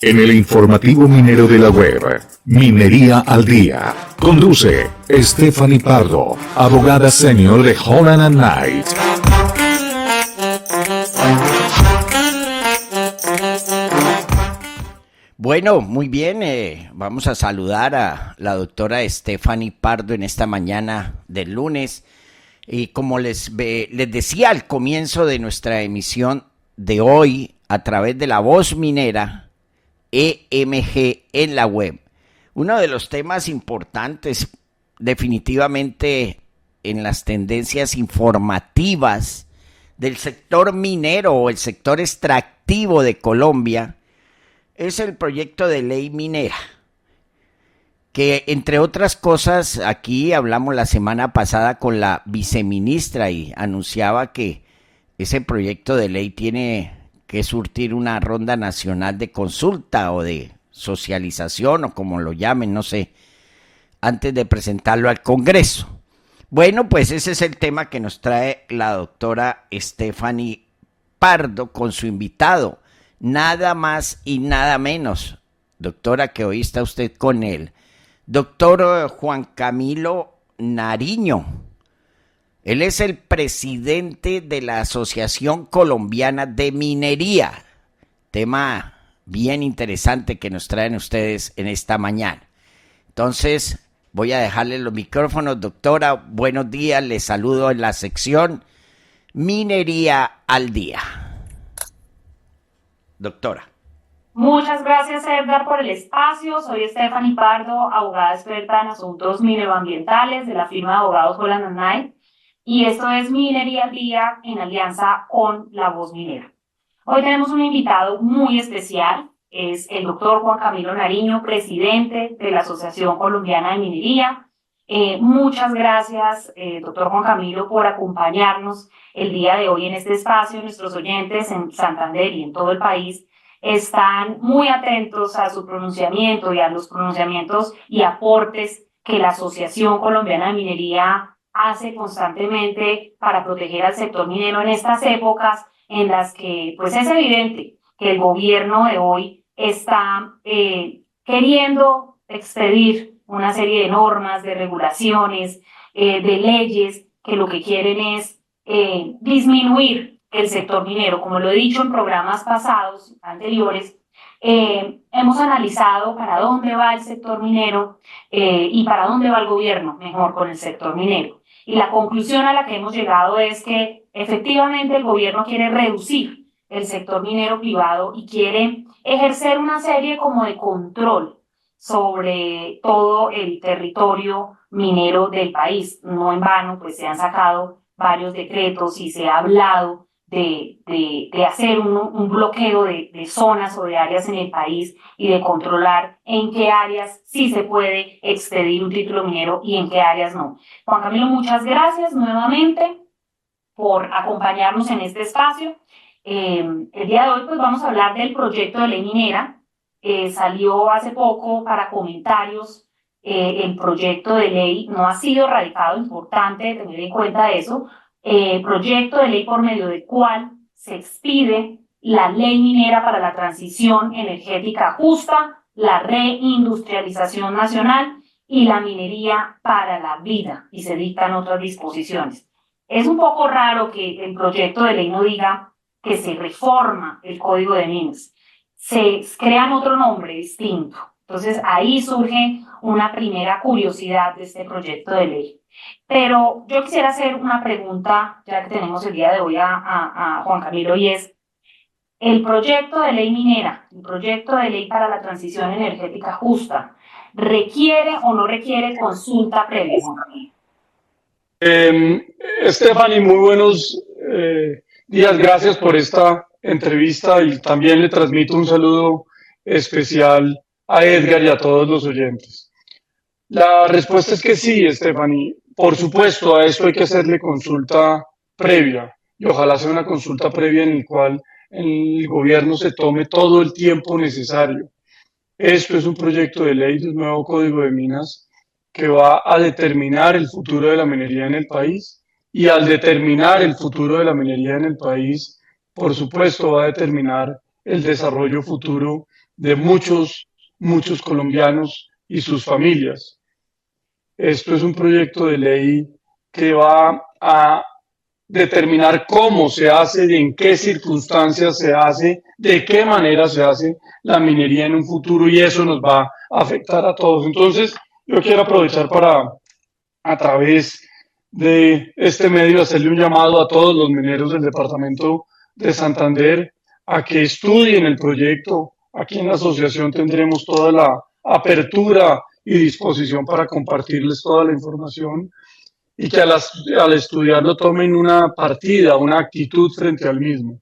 En el informativo minero de la web, Minería al Día, conduce Stephanie Pardo, abogada senior de Holland & Knight. Bueno, muy bien, vamos a saludar a la doctora Stephanie Pardo en esta mañana del lunes. Y como les decía al comienzo de nuestra emisión de hoy, a través de La Voz Minera, EMG en la web, uno de los temas importantes definitivamente en las tendencias informativas del sector minero o el sector extractivo de Colombia es el proyecto de ley minera, que entre otras cosas aquí hablamos la semana pasada con la viceministra y anunciaba que ese proyecto de ley tiene que surtir una ronda nacional de consulta o de socialización o como lo llamen, no sé, antes de presentarlo al Congreso. Bueno, pues ese es el tema que nos trae la doctora Stephanie Pardo con su invitado, nada más y nada menos, doctora, que hoy está usted con él, doctor Juan Camilo Nariño. Él es el presidente de la Asociación Colombiana de Minería. Tema bien interesante que nos traen ustedes en esta mañana. Entonces, voy a dejarle los micrófonos. Doctora, buenos días. Les saludo en la sección Minería al Día. Doctora. Muchas gracias, Edgar, por el espacio. Soy Stephanie Pardo, abogada experta en asuntos mineroambientales de la firma de abogados Holland & Knight. Y esto es Minería al Día en alianza con La Voz Minera. Hoy tenemos un invitado muy especial, es el doctor Juan Camilo Nariño, presidente de la Asociación Colombiana de Minería. Muchas gracias, doctor Juan Camilo, por acompañarnos el día de hoy en este espacio. Nuestros oyentes en Santander y en todo el país están muy atentos a su pronunciamiento y a los pronunciamientos y aportes que la Asociación Colombiana de Minería hace constantemente para proteger al sector minero en estas épocas en las que pues es evidente que el gobierno de hoy está queriendo expedir una serie de normas, de regulaciones, de leyes que lo que quieren es disminuir el sector minero. Como lo he dicho en programas pasados, anteriores, hemos analizado para dónde va el sector minero y para dónde va el gobierno, mejor, con el sector minero. Y la conclusión a la que hemos llegado es que efectivamente el gobierno quiere reducir el sector minero privado y quiere ejercer una serie como de control sobre todo el territorio minero del país. No en vano, pues se han sacado varios decretos y se ha hablado de hacer un bloqueo de zonas o de áreas en el país y de controlar en qué áreas sí se puede expedir un título minero y en qué áreas no. Juan Camilo, muchas gracias nuevamente por acompañarnos en este espacio. El día de hoy pues vamos a hablar del proyecto de ley minera. Salió hace poco para comentarios. El proyecto de ley no ha sido radicado, importante tener en cuenta eso. Proyecto de ley por medio del cual se expide la ley minera para la transición energética justa, la reindustrialización nacional y la minería para la vida, y se dictan otras disposiciones. Es un poco raro que el proyecto de ley no diga que se reforma el Código de Minas, se crean otro nombre distinto. Entonces ahí surge una primera curiosidad de este proyecto de ley. Pero yo quisiera hacer una pregunta, ya que tenemos el día de hoy a Juan Camilo, y es, ¿el proyecto de ley minera, el proyecto de ley para la transición energética justa, requiere o no requiere consulta previa, Juan Camilo? Stephanie, muy buenos días, gracias por esta entrevista y también le transmito un saludo especial a Edgar y a todos los oyentes. La respuesta es que sí, Stephanie. Por supuesto, a esto hay que hacerle consulta previa y ojalá sea una consulta previa en la cual el gobierno se tome todo el tiempo necesario. Esto es un proyecto de ley de un nuevo Código de Minas que va a determinar el futuro de la minería en el país y al determinar el futuro de la minería en el país, por supuesto, va a determinar el desarrollo futuro de muchos colombianos y sus familias. Esto es un proyecto de ley que va a determinar cómo se hace, en qué circunstancias se hace, de qué manera se hace la minería en un futuro, y eso nos va a afectar a todos. Entonces, yo quiero aprovechar para, a través de este medio, hacerle un llamado a todos los mineros del departamento de Santander a que estudien el proyecto. Aquí en la asociación tendremos toda la apertura y disposición para compartirles toda la información, y que al estudiarlo tomen una partida, una actitud frente al mismo,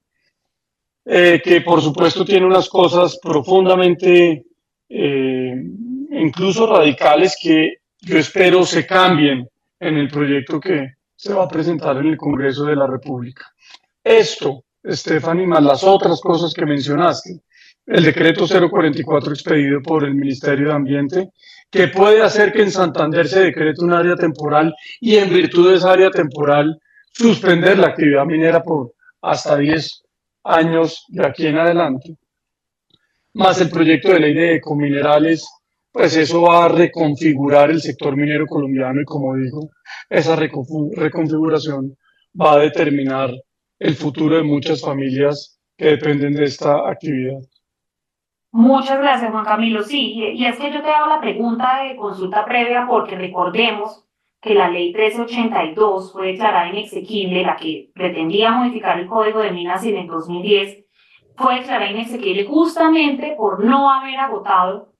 que por supuesto tiene unas cosas profundamente, incluso radicales, que yo espero se cambien en el proyecto que se va a presentar en el Congreso de la República. Esto, Stephanie, más las otras cosas que mencionaste, el decreto 044 expedido por el Ministerio de Ambiente, que puede hacer que en Santander se decrete un área temporal y, en virtud de esa área temporal, suspender la actividad minera por hasta 10 años de aquí en adelante, más el proyecto de ley de ecominerales, pues eso va a reconfigurar el sector minero colombiano, y, como digo, esa reconfiguración va a determinar el futuro de muchas familias que dependen de esta actividad. Muchas gracias, Juan Camilo. Sí, y es que yo te hago la pregunta de consulta previa porque recordemos que la ley 1382 fue declarada inexequible, la que pretendía modificar el Código de Minas en el 2010, fue declarada inexequible justamente por no haber agotado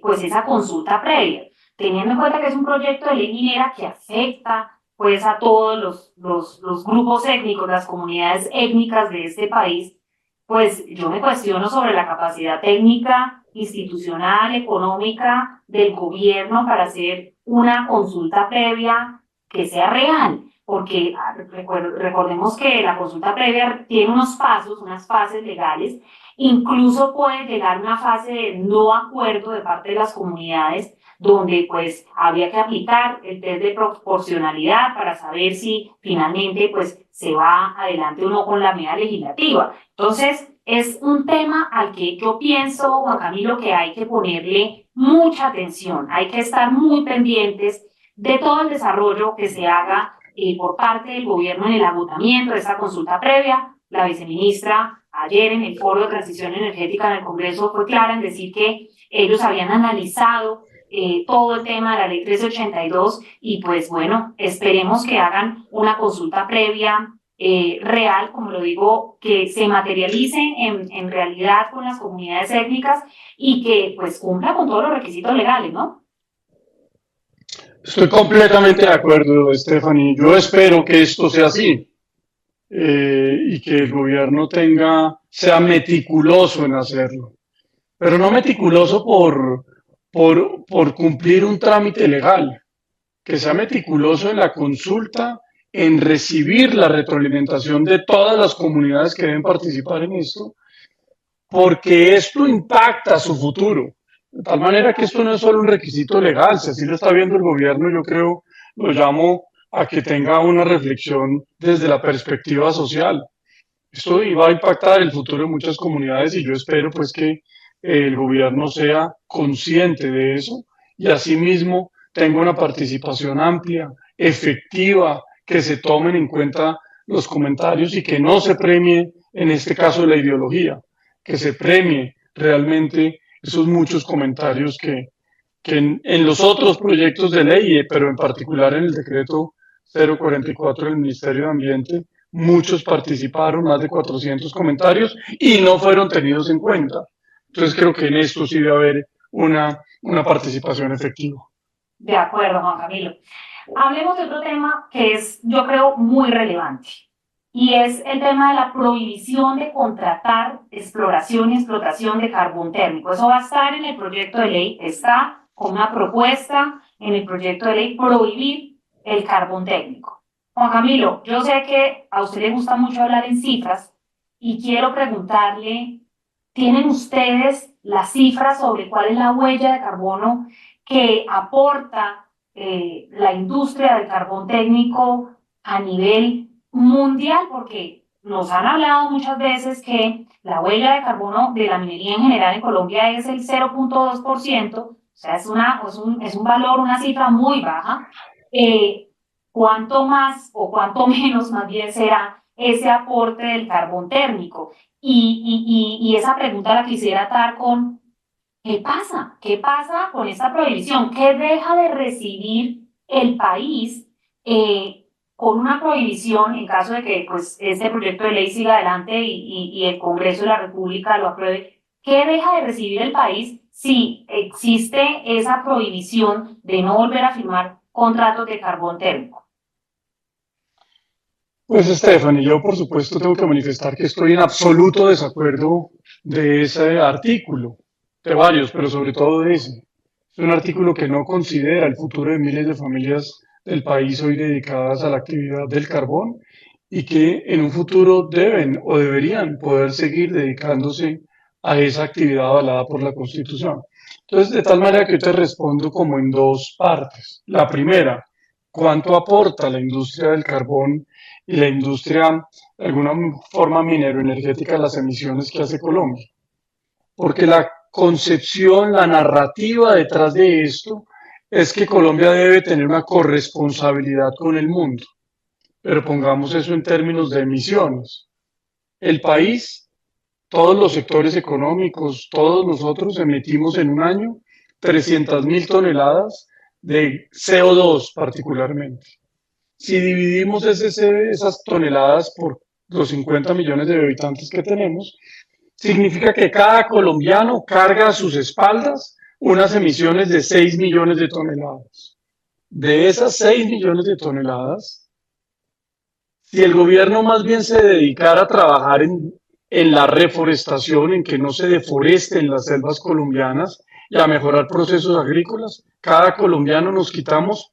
pues esa consulta previa, teniendo en cuenta que es un proyecto de ley minera que afecta pues a todos los grupos étnicos, las comunidades étnicas de este país. Pues yo me cuestiono sobre la capacidad técnica, institucional, económica del gobierno para hacer una consulta previa que sea real, porque recordemos que la consulta previa tiene unos pasos, unas fases legales, incluso puede llegar a una fase de no acuerdo de parte de las comunidades, donde pues habría que aplicar el test de proporcionalidad para saber si finalmente pues se va adelante o no con la medida legislativa. Entonces, es un tema al que yo pienso, Juan Camilo, que hay que ponerle mucha atención, hay que estar muy pendientes de todo el desarrollo que se haga por parte del gobierno en el agotamiento de esta consulta previa. La viceministra ayer en el Foro de Transición Energética en el Congreso fue clara en decir que ellos habían analizado todo el tema de la ley 1382 y pues bueno, esperemos que hagan una consulta previa real, como lo digo, que se materialice en realidad con las comunidades étnicas y que pues cumpla con todos los requisitos legales, ¿no? Estoy completamente de acuerdo, Stephanie. Yo espero que esto sea así, y que el gobierno sea meticuloso en hacerlo, pero no meticuloso por cumplir un trámite legal, que sea meticuloso en la consulta, en recibir la retroalimentación de todas las comunidades que deben participar en esto, porque esto impacta su futuro. De tal manera que esto no es solo un requisito legal, si así lo está viendo el gobierno, yo creo, lo llamo a que tenga una reflexión desde la perspectiva social. Esto va a impactar el futuro de muchas comunidades, y yo espero pues que el gobierno sea consciente de eso y asimismo tenga una participación amplia, efectiva, que se tomen en cuenta los comentarios y que no se premie en este caso la ideología, que se premie realmente esos muchos comentarios que en los otros proyectos de ley, pero en particular en el decreto 044 del Ministerio de Ambiente, muchos participaron, más de 400 comentarios, y no fueron tenidos en cuenta. Entonces creo que en esto sí debe haber una participación efectiva. De acuerdo, Juan Camilo. Hablemos de otro tema que es, yo creo, muy relevante, y es el tema de la prohibición de contratar exploración y explotación de carbón térmico. Eso va a estar en el proyecto de ley, está con una propuesta en el proyecto de ley prohibir el carbón térmico. Juan Camilo, yo sé que a usted le gusta mucho hablar en cifras y quiero preguntarle, ¿tienen ustedes las cifras sobre cuál es la huella de carbono que aporta la industria del carbón técnico a nivel mundial? Porque nos han hablado muchas veces que la huella de carbono de la minería en general en Colombia es el 0,2%, o sea, es un valor, una cifra muy baja. ¿Cuánto más o cuánto menos más bien será ese aporte del carbón térmico? Y esa pregunta la quisiera atar con, ¿qué pasa? ¿Qué pasa con esta prohibición? ¿Qué deja de recibir el país con una prohibición en caso de que pues, este proyecto de ley siga adelante y el Congreso de la República lo apruebe? ¿Qué deja de recibir el país si existe esa prohibición de no volver a firmar contratos de carbón térmico? Pues Stephanie, yo por supuesto tengo que manifestar que estoy en absoluto desacuerdo de ese artículo, de varios, pero sobre todo de ese. Es un artículo que no considera el futuro de miles de familias del país hoy dedicadas a la actividad del carbón y que en un futuro deben o deberían poder seguir dedicándose a esa actividad avalada por la Constitución. Entonces, de tal manera que yo te respondo como en dos partes. La primera, ¿cuánto aporta la industria del carbón y la industria, de alguna forma mineroenergética, a las emisiones que hace Colombia? Porque la concepción, la narrativa detrás de esto es que Colombia debe tener una corresponsabilidad con el mundo. Pero pongamos eso en términos de emisiones. El país, todos los sectores económicos, todos nosotros emitimos en un año 300.000 toneladas de CO2 particularmente. Si dividimos esas toneladas por los 50 millones de habitantes que tenemos, significa que cada colombiano carga a sus espaldas unas emisiones de 6 millones de toneladas. De esas 6 millones de toneladas, si el gobierno más bien se dedicara a trabajar en la reforestación, en que no se deforesten las selvas colombianas y a mejorar procesos agrícolas, cada colombiano nos quitamos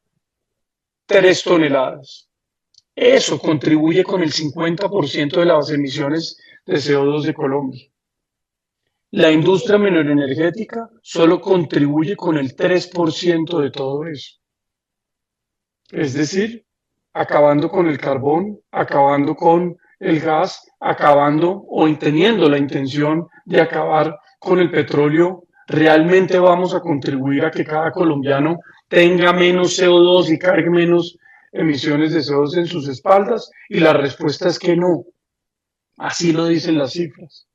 3 toneladas. Eso contribuye con el 50% de las emisiones de CO2 de Colombia. La industria mineroenergética solo contribuye con el 3% de todo eso. Es decir, acabando con el carbón, acabando con el gas, acabando o teniendo la intención de acabar con el petróleo, realmente vamos a contribuir a que cada colombiano tenga menos CO2 y cargue menos emisiones de CO2 en sus espaldas, y la respuesta es que no. Así lo dicen las cifras.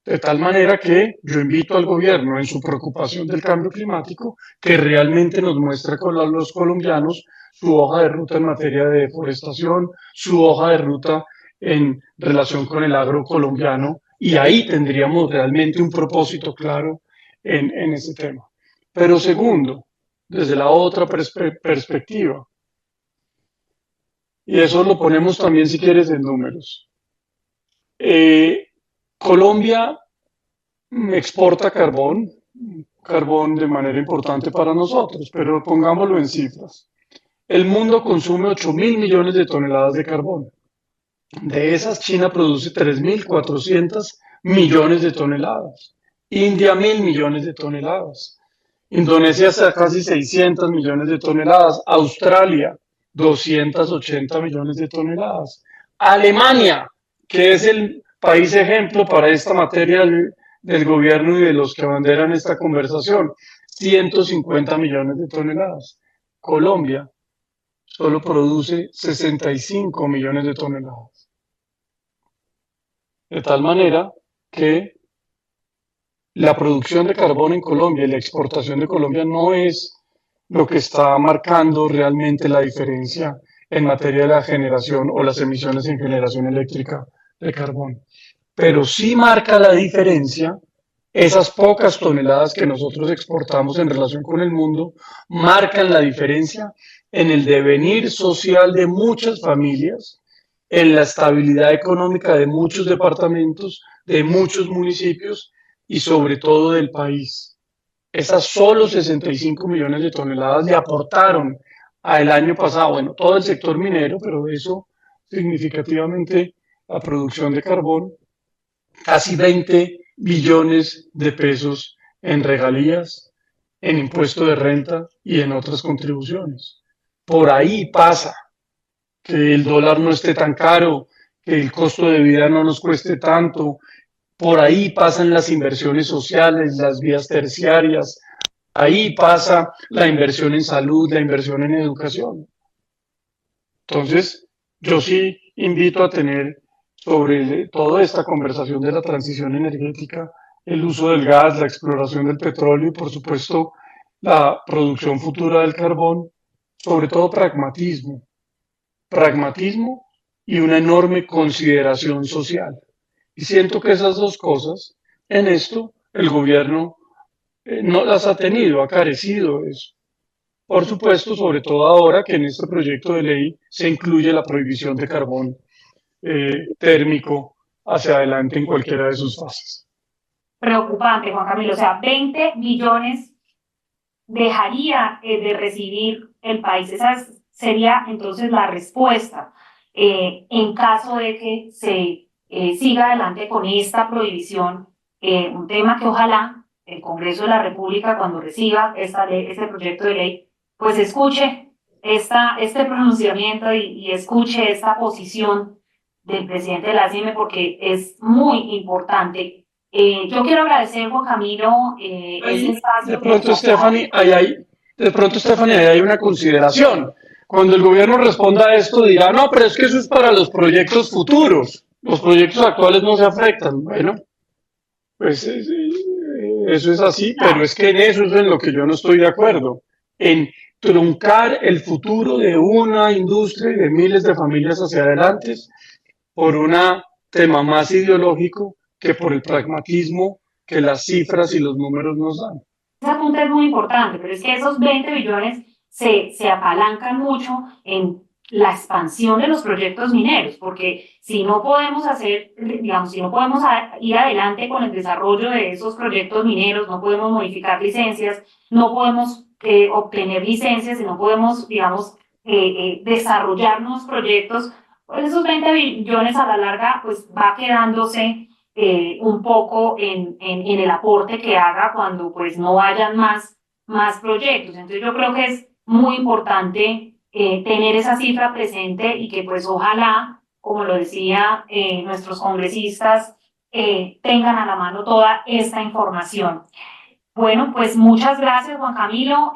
De tal manera que yo invito al gobierno, en su preocupación del cambio climático, que realmente nos muestre a los colombianos su hoja de ruta en materia de deforestación, su hoja de ruta en relación con el agro colombiano, y ahí tendríamos realmente un propósito claro en ese tema. Pero segundo, desde la otra perspectiva, y eso lo ponemos también si quieres en números. Colombia exporta carbón de manera importante para nosotros, pero pongámoslo en cifras. El mundo consume 8.000 millones de toneladas de carbón. De esas, China produce 3.400 millones de toneladas. India, 1.000 millones de toneladas. Indonesia, casi 600 millones de toneladas. Australia, 280 millones de toneladas. Alemania, que es el país ejemplo para esta materia del gobierno y de los que abanderan esta conversación, 150 millones de toneladas. Colombia solo produce 65 millones de toneladas. De tal manera que la producción de carbón en Colombia y la exportación de Colombia no es lo que está marcando realmente la diferencia en materia de la generación o las emisiones en generación eléctrica de carbón. Pero sí marca la diferencia esas pocas toneladas que nosotros exportamos en relación con el mundo, marcan la diferencia en el devenir social de muchas familias, en la estabilidad económica de muchos departamentos, de muchos municipios y sobre todo del país. Esas solo 65 millones de toneladas le aportaron al año pasado, bueno, todo el sector minero, pero eso significativamente la producción de carbón, casi 20 billones de pesos en regalías, en impuesto de renta y en otras contribuciones. Por ahí pasa que el dólar no esté tan caro, que el costo de vida no nos cueste tanto. Por ahí pasan las inversiones sociales, las vías terciarias, ahí pasa la inversión en salud, la inversión en educación. Entonces, yo sí invito a tener sobre toda esta conversación de la transición energética, el uso del gas, la exploración del petróleo y, por supuesto, la producción futura del carbón, sobre todo pragmatismo y una enorme consideración social. Y siento que esas dos cosas, en esto, el gobierno no las ha tenido, ha carecido de eso. Por supuesto, sobre todo ahora que en este proyecto de ley se incluye la prohibición de carbón térmico hacia adelante en cualquiera de sus fases. Preocupante, Juan Camilo. O sea, 20 billones dejaría de recibir el país. Esa sería entonces la respuesta en caso de que se siga adelante con esta prohibición, un tema que ojalá el Congreso de la República, cuando reciba este proyecto de ley, pues escuche este pronunciamiento y escuche esta posición del presidente de la CIME, porque es muy importante. Yo quiero agradecer, Juan Camilo, ese espacio. De pronto, Stephanie, ahí hay una consideración. Cuando el gobierno responda a esto, dirá, no, pero es que eso es para los proyectos futuros. Los proyectos actuales no se afectan. Bueno, pues eso es así, pero es que en eso es en lo que yo no estoy de acuerdo. En truncar el futuro de una industria y de miles de familias hacia adelante por un tema más ideológico que por el pragmatismo que las cifras y los números nos dan. Ese punto es muy importante, pero es que esos 20 billones se apalancan mucho en la expansión de los proyectos mineros, porque si no podemos hacer, digamos, si no podemos ir adelante con el desarrollo de esos proyectos mineros, no podemos modificar licencias, no podemos obtener licencias y no podemos, digamos, desarrollar nuevos proyectos, pues esos 20 billones a la larga pues va quedándose un poco en el aporte que haga cuando pues no hayan más proyectos. Entonces yo creo que es muy importante tener esa cifra presente y que pues ojalá, como lo decía nuestros congresistas, tengan a la mano toda esta información. Bueno, pues muchas gracias, Juan Camilo,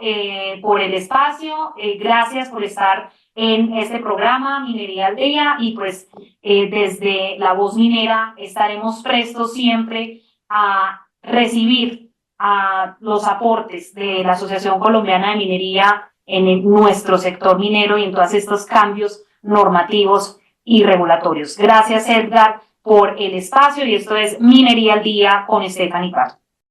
por el espacio, gracias por estar en este programa Minería al Día, y pues desde La Voz Minera estaremos prestos siempre a recibir a los aportes de la Asociación Colombiana de Minería en nuestro sector minero y en todos estos cambios normativos y regulatorios. Gracias, Edgar, por el espacio, y esto es Minería al Día con Stephanie Pardo.